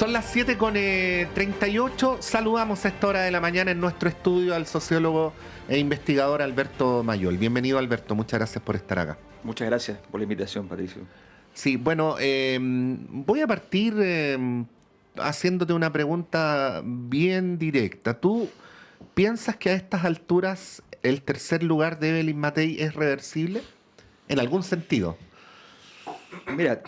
Son las 7:38. Saludamos a esta hora de la mañana en nuestro estudio al sociólogo e investigador Alberto Mayol. Bienvenido, Alberto. Muchas gracias por estar acá. Muchas gracias por la invitación, Patricio. Sí, bueno, voy a partir haciéndote una pregunta bien directa. ¿Tú piensas que a estas alturas el tercer lugar de Evelyn Matei es reversible? ¿En algún sentido? Mira,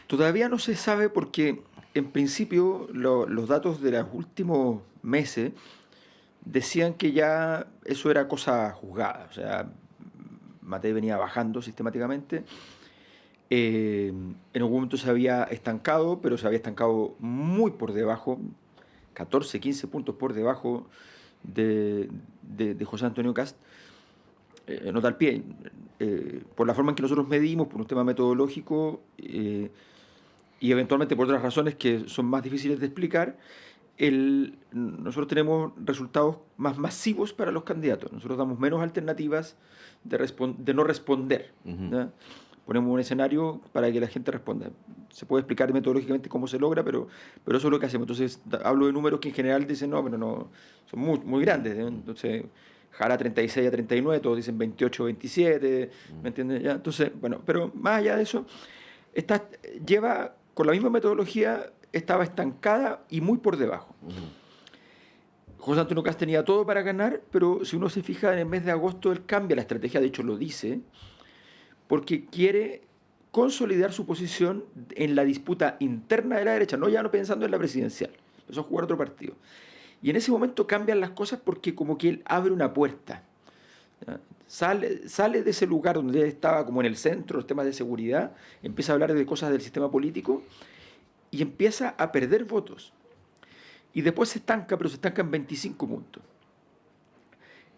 todavía no se sabe porque, en principio, los datos de los últimos meses decían que ya eso era cosa juzgada. O sea, Matei venía bajando sistemáticamente. En algún momento se había estancado, pero se había estancado muy por debajo, 14, 15 puntos por debajo de José Antonio Kast. Nota al pie, por la forma en que nosotros medimos, por un tema metodológico y eventualmente por otras razones que son más difíciles de explicar, nosotros tenemos resultados más masivos para los candidatos. Nosotros damos menos alternativas de no responder. ¿Ya? Ponemos un escenario para que la gente responda. Se puede explicar metodológicamente cómo se logra, pero eso es lo que hacemos. Entonces, hablo de números que en general dicen, no, pero no, son muy, muy grandes. ¿no? Entonces, Jara 36 a 39, todos dicen 28 a 27, ¿me entiendes? ¿Ya? Entonces, bueno, pero más allá de eso, lleva, con la misma metodología, estaba estancada y muy por debajo. José Antonio Kast tenía todo para ganar, pero si uno se fija, en el mes de agosto él cambia la estrategia, de hecho lo dice, porque quiere consolidar su posición en la disputa interna de la derecha, ya no pensando en la presidencial, empezó a jugar otro partido. Y en ese momento cambian las cosas porque como que él abre una puerta. Sale de ese lugar donde él estaba como en el centro, los temas de seguridad, empieza a hablar de cosas del sistema político y empieza a perder votos. Y después se estanca, pero se estanca en 25 puntos.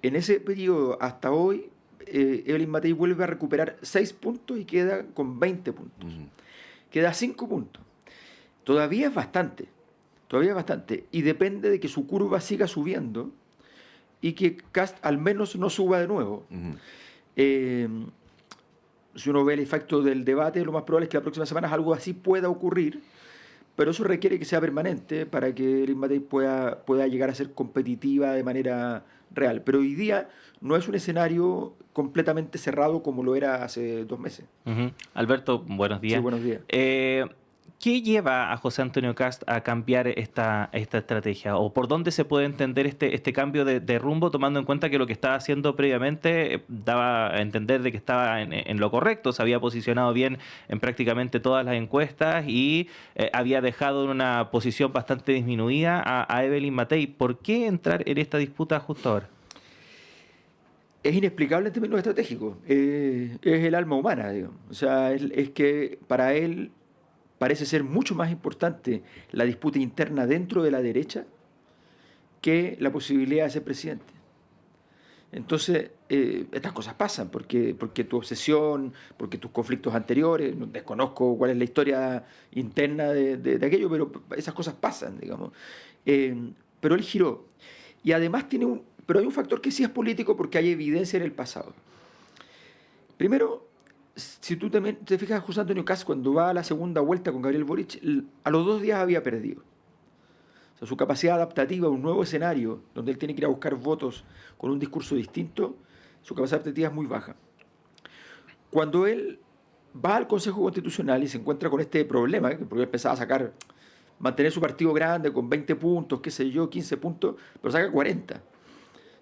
En ese periodo, hasta hoy, Evelyn Matei vuelve a recuperar 6 puntos y queda con 20 puntos. Queda 5 puntos. Todavía es bastante. Y depende de que su curva siga subiendo y que Kast al menos no suba de nuevo. Si uno ve el efecto del debate, lo más probable es que la próxima semana algo así pueda ocurrir, pero eso requiere que sea permanente para que Evelyn Matei pueda llegar a ser competitiva de manera real. Pero hoy día no es un escenario completamente cerrado como lo era hace 2 meses. Alberto, buenos días. Sí, buenos días. ¿Qué lleva a José Antonio Kast a cambiar esta estrategia? ¿O por dónde se puede entender este cambio de rumbo, tomando en cuenta que lo que estaba haciendo previamente daba a entender de que estaba en lo correcto, se había posicionado bien en prácticamente todas las encuestas y había dejado en una posición bastante disminuida a Evelyn Matei? ¿Por qué entrar en esta disputa justo ahora? Es inexplicable en términos estratégicos. Es el alma humana, digamos. O sea, es que para él parece ser mucho más importante la disputa interna dentro de la derecha que la posibilidad de ser presidente. Entonces, estas cosas pasan porque tu obsesión, porque tus conflictos anteriores, desconozco cuál es la historia interna de aquello, pero esas cosas pasan, digamos. Pero él giró. Y además pero hay un factor que sí es político porque hay evidencia en el pasado. Primero, si tú te fijas, José Antonio Kast, cuando va a la segunda vuelta con Gabriel Boric, a los 2 días había perdido. O sea, su capacidad adaptativa a un nuevo escenario, donde él tiene que ir a buscar votos con un discurso distinto, su capacidad adaptativa es muy baja. Cuando él va al Consejo Constitucional y se encuentra con este problema, porque él pensaba mantener su partido grande con 20 puntos, qué sé yo, 15 puntos, pero saca 40.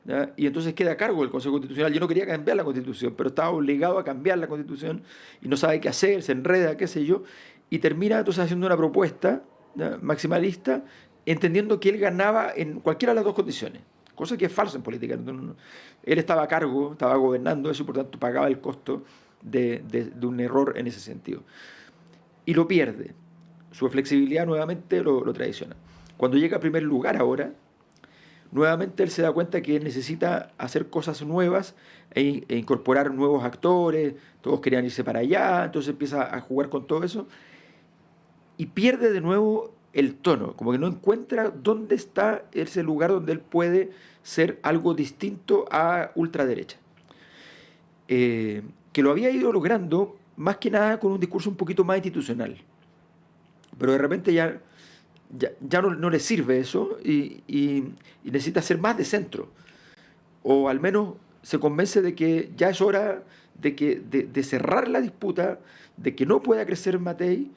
¿Ya? Y entonces queda a cargo del Consejo Constitucional. Yo no quería cambiar la Constitución, pero estaba obligado a cambiar la Constitución y no sabe qué hacer, se enreda, qué sé yo, y termina entonces haciendo una propuesta, ¿ya?, maximalista, entendiendo que él ganaba en cualquiera de las 2 condiciones, cosa que es falso en política. Él estaba a cargo, estaba gobernando eso y por tanto pagaba el costo de un error en ese sentido. Y lo pierde. Su flexibilidad nuevamente lo traiciona. Cuando llega a primer lugar ahora, nuevamente él se da cuenta que necesita hacer cosas nuevas e incorporar nuevos actores, todos querían irse para allá, entonces empieza a jugar con todo eso y pierde de nuevo el tono, como que no encuentra dónde está ese lugar donde él puede ser algo distinto a ultraderecha. Que lo había ido logrando más que nada con un discurso un poquito más institucional. pero de repente ya no le sirve eso y necesita ser más de centro. O al menos se convence de que ya es hora de cerrar la disputa, de que no pueda crecer Matei,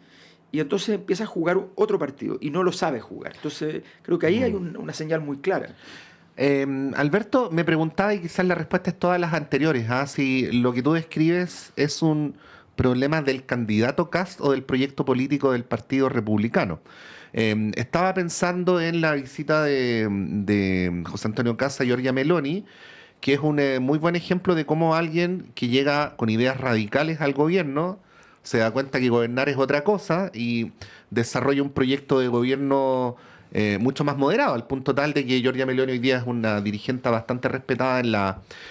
y entonces empieza a jugar otro partido y no lo sabe jugar. Entonces creo que ahí hay una señal muy clara. Alberto, me preguntaba, y quizás la respuesta es todas las anteriores, si lo que tú describes es un problema del candidato Kast o del proyecto político del Partido Republicano. Estaba pensando en la visita de José Antonio Kast a Giorgia Meloni, que es un muy buen ejemplo de cómo alguien que llega con ideas radicales al gobierno se da cuenta que gobernar es otra cosa y desarrolla un proyecto de gobierno mucho más moderado, al punto tal de que Giorgia Meloni hoy día es una dirigente bastante respetada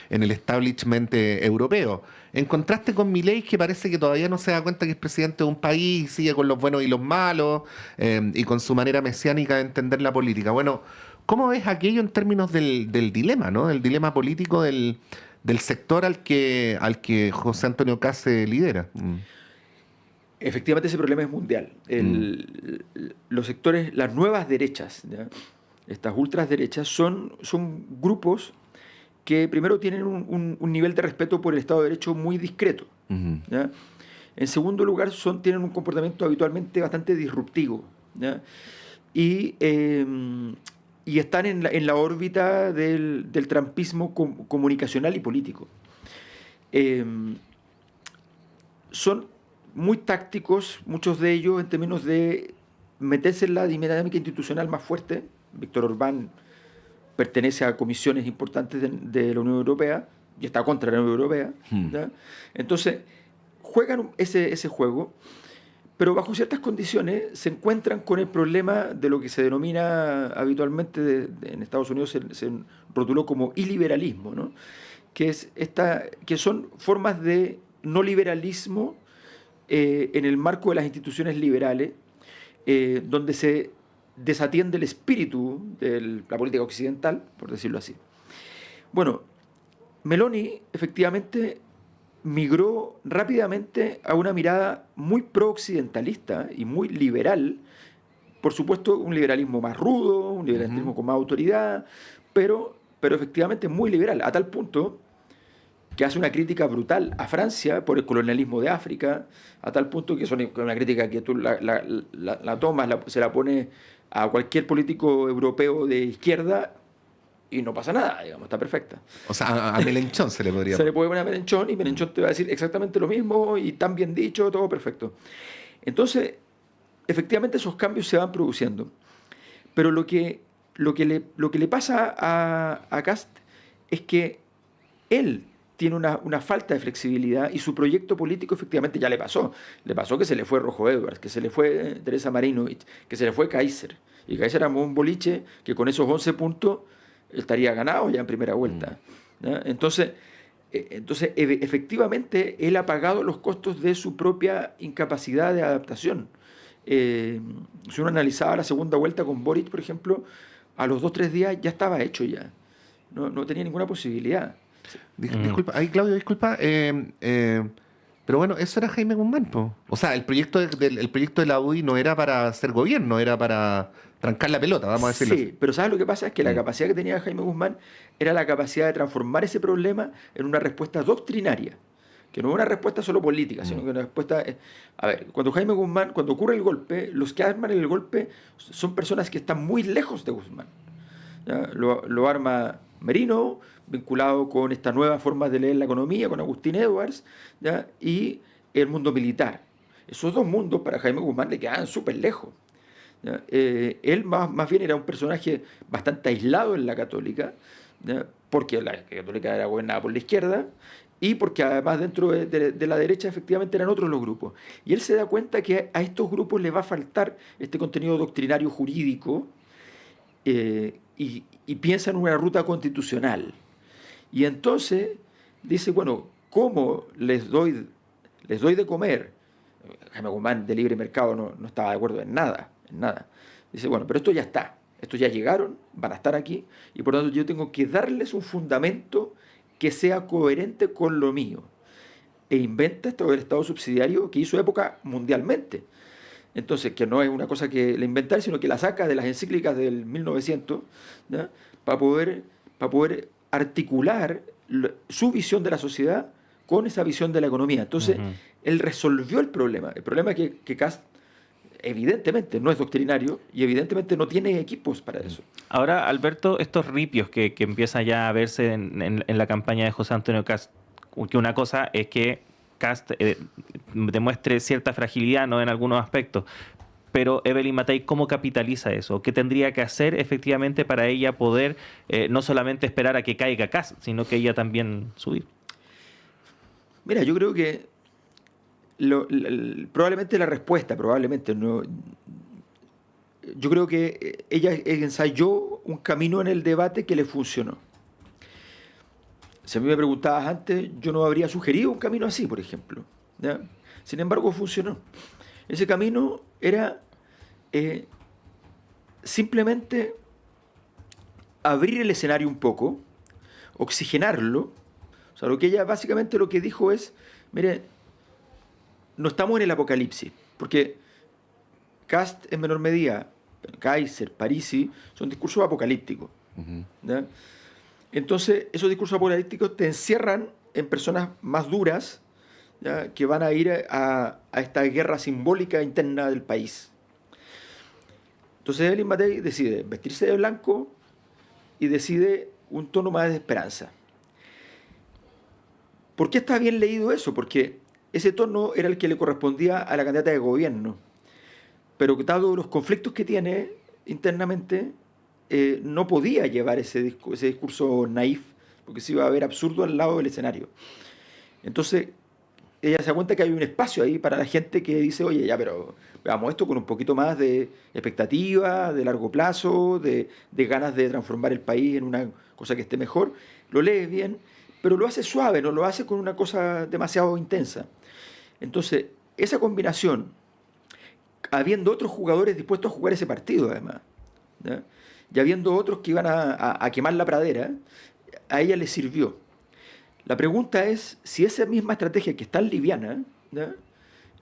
en el establishment europeo. En contraste con Milei, que parece que todavía no se da cuenta que es presidente de un país, sigue con los buenos y los malos, y con su manera mesiánica de entender la política. Bueno, ¿cómo ves aquello en términos del dilema, ¿no? El dilema político del sector al que José Antonio Kast se lidera. Efectivamente, ese problema es mundial. Los sectores, las nuevas derechas, ¿ya? Estas ultraderechas son grupos que primero tienen un nivel de respeto por el Estado de Derecho muy discreto, ¿ya? En segundo lugar, tienen un comportamiento habitualmente bastante disruptivo, ¿ya? Y están en la órbita del trumpismo comunicacional y político. Son muy tácticos, muchos de ellos, en términos de meterse en la dinámica institucional más fuerte. Víctor Orbán pertenece a comisiones importantes de la Unión Europea y está contra la Unión Europea, ¿ya? Entonces, juegan ese juego, pero bajo ciertas condiciones se encuentran con el problema de lo que se denomina habitualmente en Estados Unidos se rotuló como iliberalismo, ¿no? Que son formas de no liberalismo en el marco de las instituciones liberales, donde se desatiende el espíritu de la política occidental, por decirlo así. Bueno, Meloni efectivamente migró rápidamente a una mirada muy pro-occidentalista y muy liberal, por supuesto un liberalismo más rudo, un liberalismo con más autoridad, pero efectivamente muy liberal, a tal punto que hace una crítica brutal a Francia por el colonialismo de África, a tal punto que es una crítica que tú la tomas, se la pones a cualquier político europeo de izquierda y no pasa nada, digamos, está perfecta. O sea, a Melenchón se le podría... Se le puede poner a Melenchón y Melenchón te va a decir exactamente lo mismo y tan bien dicho, todo perfecto. Entonces, efectivamente esos cambios se van produciendo. Pero lo que le pasa a Kast es que él tiene una falta de flexibilidad y su proyecto político efectivamente ya le pasó. Le pasó que se le fue Rojo Edwards, que se le fue Teresa Marinovich, que se le fue Kaiser. Y Kaiser armó un boliche que con esos 11 puntos estaría ganado ya en primera vuelta, ¿ya? Entonces, efectivamente, él ha pagado los costos de su propia incapacidad de adaptación. Si uno analizaba la segunda vuelta con Boric, por ejemplo, a los 2-3 días ya estaba hecho ya. No tenía ninguna posibilidad. Disculpa, Claudio, disculpa. Pero bueno, eso era Jaime Guzmán, po. O sea, el proyecto de la UDI no era para hacer gobierno, era para trancar la pelota, vamos a decirlo así. Sí, pero ¿sabes lo que pasa? Es que la capacidad que tenía Jaime Guzmán era la capacidad de transformar ese problema en una respuesta doctrinaria, que no es una respuesta solo política, sino que una respuesta... A ver, cuando ocurre el golpe, los que arman el golpe son personas que están muy lejos de Guzmán, ¿ya? Lo arma Merino, vinculado con esta nueva forma de leer la economía, con Agustín Edwards, ¿ya? Y el mundo militar. Esos dos mundos para Jaime Guzmán le quedaban súper lejos, ¿ya? Él más bien era un personaje bastante aislado en la Católica, ¿ya? Porque la Católica era gobernada por la izquierda y porque además dentro de la derecha efectivamente eran otros los grupos. Y él se da cuenta que a estos grupos les va a faltar este contenido doctrinario jurídico y piensa en una ruta constitucional. Y entonces dice, bueno, ¿cómo les doy de comer? Jaime Guzmán de libre mercado no estaba de acuerdo en nada. Dice, bueno, pero esto ya está, estos ya llegaron, van a estar aquí, y por lo tanto yo tengo que darles un fundamento que sea coherente con lo mío. E inventa esto del Estado subsidiario que hizo época mundialmente. Entonces, que no es una cosa que le inventar, sino que la saca de las encíclicas del 1900, ¿ya? Para poder articular su visión de la sociedad con esa visión de la economía. Entonces, Ujú. él resolvió el problema. El problema es que Kast evidentemente no es doctrinario y evidentemente no tiene equipos para eso. Ahora, Alberto, estos ripios que empiezan ya a verse en la campaña de José Antonio Kast, que una cosa es que Kast demuestre cierta fragilidad, ¿no?, en algunos aspectos, pero Evelyn Matei, ¿cómo capitaliza eso? ¿Qué tendría que hacer efectivamente para ella poder no solamente esperar a que caiga Kast, sino que ella también subir? Mira, yo creo que probablemente la respuesta, probablemente, no, yo creo que ella ensayó un camino en el debate que le funcionó. Si a mí me preguntabas antes, yo no habría sugerido un camino así, por ejemplo, ¿ya? Sin embargo, funcionó. Ese camino era simplemente abrir el escenario un poco, oxigenarlo. O sea, lo que ella básicamente lo que dijo es, mire, no estamos en el apocalipsis, porque Kast en menor medida, Kaiser, Parisi, son discursos apocalípticos. ¿Ya? Entonces, esos discursos apocalípticos te encierran en personas más duras, ¿ya?, que van a ir a esta guerra simbólica interna del país. Entonces, Evelyn Matei decide vestirse de blanco y decide un tono más de esperanza. ¿Por qué está bien leído eso? Porque ese tono era el que le correspondía a la candidata de gobierno. Pero dado los conflictos que tiene internamente, no podía llevar ese discurso naif, porque se iba a ver absurdo al lado del escenario. Entonces, ella se da cuenta que hay un espacio ahí para la gente que dice, oye, ya, pero veamos esto con un poquito más de expectativa, de largo plazo, de ganas de transformar el país en una cosa que esté mejor. Lo lee bien, pero lo hace suave, no lo hace con una cosa demasiado intensa. Entonces, esa combinación, habiendo otros jugadores dispuestos a jugar ese partido, además, ¿ya?, y habiendo otros que iban a quemar la pradera, a ella le sirvió. La pregunta es si esa misma estrategia, que es tan liviana, ¿ya?,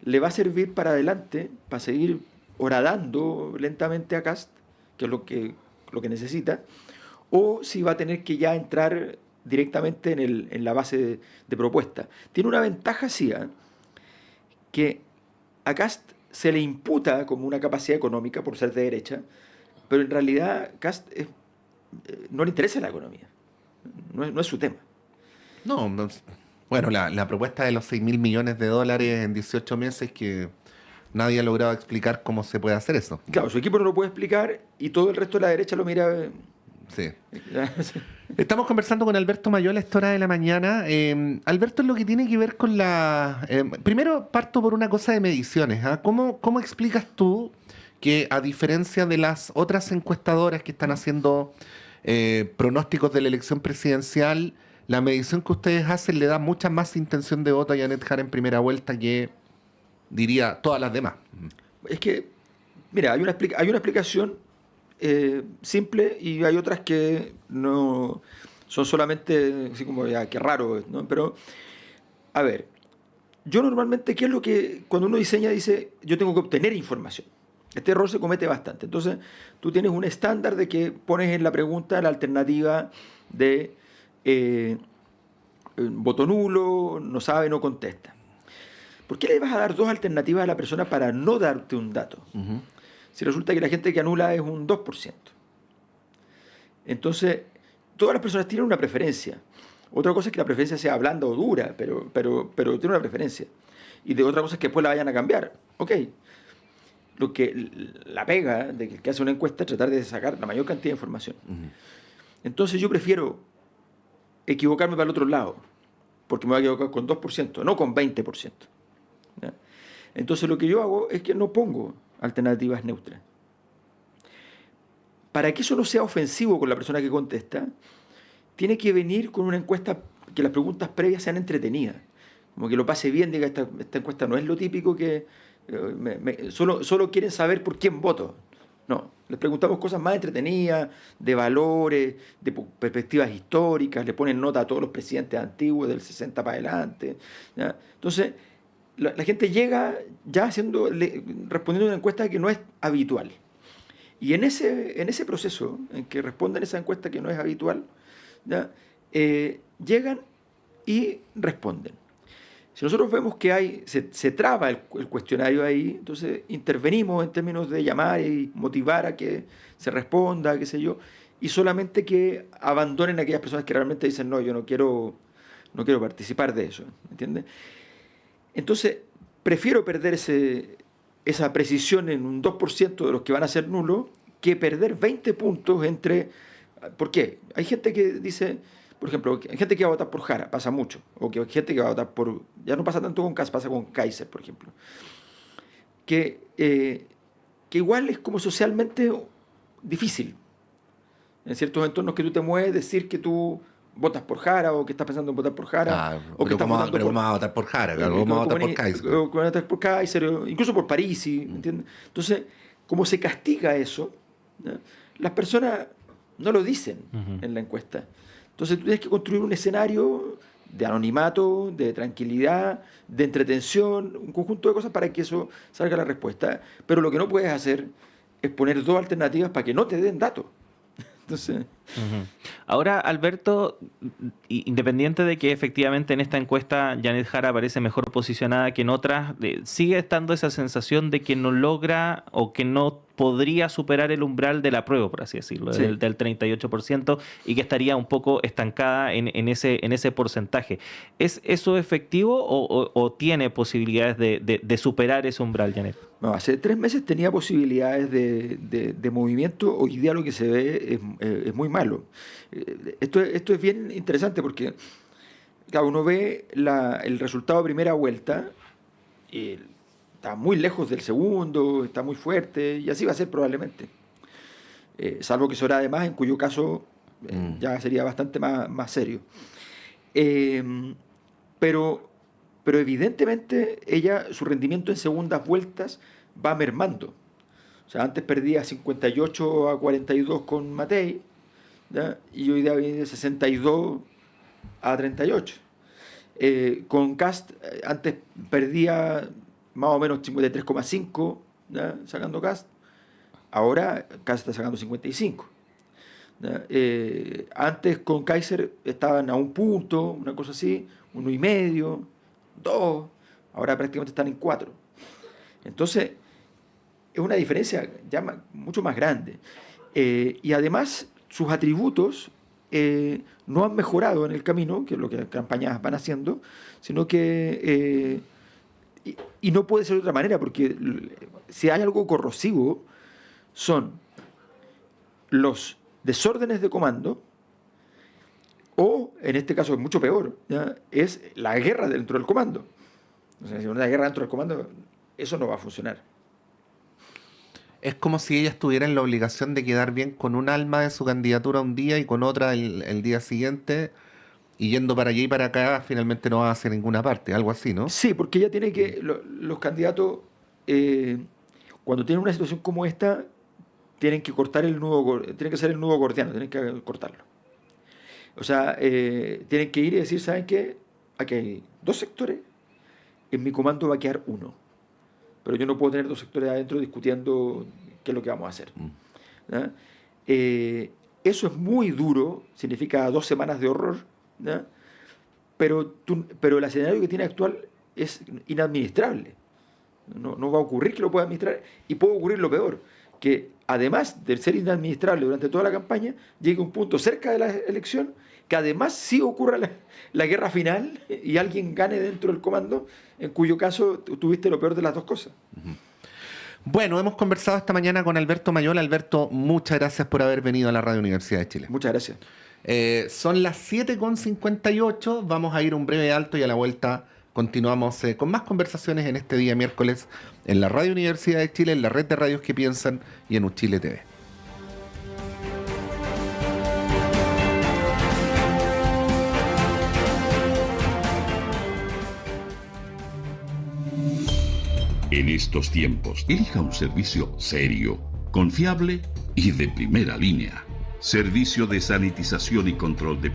le va a servir para adelante, para seguir horadando lentamente a Kast, que es lo que necesita, o si va a tener que ya entrar directamente en la base de propuesta. Tiene una ventaja, sí, ¿eh?, que a Kast se le imputa como una capacidad económica por ser de derecha, pero en realidad Kast no le interesa la economía, no es su tema. No, bueno, la propuesta de los 6.000 millones de dólares en 18 meses, que nadie ha logrado explicar cómo se puede hacer eso. Claro, su equipo no lo puede explicar y todo el resto de la derecha lo mira. Sí. Estamos conversando con Alberto Mayol a esta hora de la mañana. Alberto, en lo que tiene que ver con la... primero parto por una cosa de mediciones. ¿Ah? ¿Cómo explicas tú que, a diferencia de las otras encuestadoras que están haciendo pronósticos de la elección presidencial, la medición que ustedes hacen le da mucha más intención de voto a Janet Jara en primera vuelta que, diría, todas las demás? Es que, mira, hay una explicación simple y hay otras que no son solamente así como, ya, qué raro, ¿no? Pero, a ver, yo normalmente, ¿qué es lo que cuando uno diseña dice, yo tengo que obtener información? Este error se comete bastante. Entonces, tú tienes un estándar de que pones en la pregunta la alternativa de voto nulo, no sabe, no contesta. ¿Por qué le vas a dar dos alternativas a la persona para no darte un dato? Si resulta que la gente que anula es un 2%. Entonces, todas las personas tienen una preferencia. Otra cosa es que la preferencia sea blanda o dura, pero tiene una preferencia. Y de otra cosa es que después la vayan a cambiar. Ok. Lo que la pega de que hace una encuesta es tratar de sacar la mayor cantidad de información. Entonces yo prefiero equivocarme para el otro lado, porque me voy a equivocar con 2%, no con 20%. ¿Ya? Entonces lo que yo hago es que no pongo alternativas neutras. Para que eso no sea ofensivo con la persona que contesta, tiene que venir con una encuesta que las preguntas previas sean entretenidas. Como que lo pase bien, diga, esta encuesta no es lo típico que solo quieren saber por quién voto. No, les preguntamos cosas más entretenidas, de valores, de perspectivas históricas, le ponen nota a todos los presidentes antiguos del 60 para adelante. ¿Ya? Entonces, la gente llega ya respondiendo a una encuesta que no es habitual. Y en ese proceso, en que responden esa encuesta que no es habitual, ¿ya? Llegan y responden. Si nosotros vemos que se traba el cuestionario ahí, entonces intervenimos en términos de llamar y motivar a que se responda, qué sé yo, y solamente que abandonen a aquellas personas que realmente dicen, no, yo no quiero participar de eso, ¿entiendes? Entonces, prefiero perder esa precisión en un 2% de los que van a ser nulos que perder 20 puntos entre... ¿Por qué? Hay gente que dice, por ejemplo, hay gente que va a votar por Jara, pasa mucho, o que hay gente que va a votar por... Ya no pasa tanto con Kast, pasa con Kaiser, por ejemplo. Que igual es como socialmente difícil. En ciertos entornos que tú te mueves, decir que tú votas por Jara o que estás pensando en votar por Jara. O que estás votando pero vamos a votar por Jara, claro, vamos a votar por Kaiser. O vamos a votar por Kaiser, incluso por Parisi, ¿entiendes? Entonces, como se castiga eso, ¿no? Las personas no lo dicen en la encuesta. Entonces tú tienes que construir un escenario de anonimato, de tranquilidad, de entretención, un conjunto de cosas para que eso salga la respuesta. Pero lo que no puedes hacer es poner dos alternativas para que no te den datos. Entonces... Ahora, Alberto, independiente de que efectivamente en esta encuesta Janet Jara aparece mejor posicionada que en otras, sigue estando esa sensación de que no logra o que no podría superar el umbral del apruebo, por así decirlo, sí, del 38%, y que estaría un poco estancada en ese porcentaje. ¿Es eso efectivo o tiene posibilidades de superar ese umbral, Janet? No, hace 3 meses tenía posibilidades de movimiento. Hoy día lo que se ve es muy malo. Esto es bien interesante porque claro, uno ve el resultado de primera vuelta y está muy lejos del segundo, está muy fuerte, y así va a ser probablemente. Salvo que Soraya además, en cuyo caso ya sería bastante más serio. Pero evidentemente su rendimiento en segundas vueltas va mermando. O sea, antes perdía 58-42 con Matei, ¿ya? Y hoy día viene de 62-38. Con Kast, antes perdía más o menos 53,5, ¿ya? Sacando Kast. Ahora Kast está sacando 55. ¿Ya? Antes con Kaiser estaban a 1 punto, una cosa así, 1,5, 2. Ahora prácticamente están en 4. Entonces, es una diferencia ya mucho más grande. Y además, sus atributos no han mejorado en el camino, que es lo que las campañas van haciendo, sino que... y no puede ser de otra manera, porque si hay algo corrosivo, son los desórdenes de comando, o, en este caso es mucho peor, ¿ya? Es la guerra dentro del comando. O sea, si una guerra dentro del comando, eso no va a funcionar. Es como si ella estuviera en la obligación de quedar bien con un alma de su candidatura un día y con otra el día siguiente, y yendo para allá y para acá, finalmente no va hacia ninguna parte, algo así, ¿no? Sí, porque ella tiene que... Los candidatos, cuando tienen una situación como esta, tienen que cortar tienen que hacer el nudo gordiano, tienen que cortarlo. O sea, tienen que ir y decir, ¿saben qué? Aquí hay 2 sectores, en mi comando va a quedar 1. Pero yo no puedo tener 2 sectores adentro discutiendo qué es lo que vamos a hacer. ¿Ya? Eso es muy duro, significa 2 semanas de horror, ¿ya? Pero el escenario que tiene actual es inadministrable. No va a ocurrir que lo pueda administrar, y puede ocurrir lo peor, que además de ser inadministrable durante toda la campaña, llegue un punto cerca de la elección que además sí ocurra la guerra final y alguien gane dentro del comando, en cuyo caso tuviste lo peor de las 2 cosas. Bueno, hemos conversado esta mañana con Alberto Mayola. Alberto, muchas gracias por haber venido a la Radio Universidad de Chile. Muchas gracias. Son las 7:58, vamos a ir un breve alto y a la vuelta continuamos con más conversaciones en este día miércoles en la Radio Universidad de Chile, en la red de radios que piensan y en Uchile TV. En estos tiempos, elija un servicio serio, confiable y de primera línea. Servicio de sanitización y control de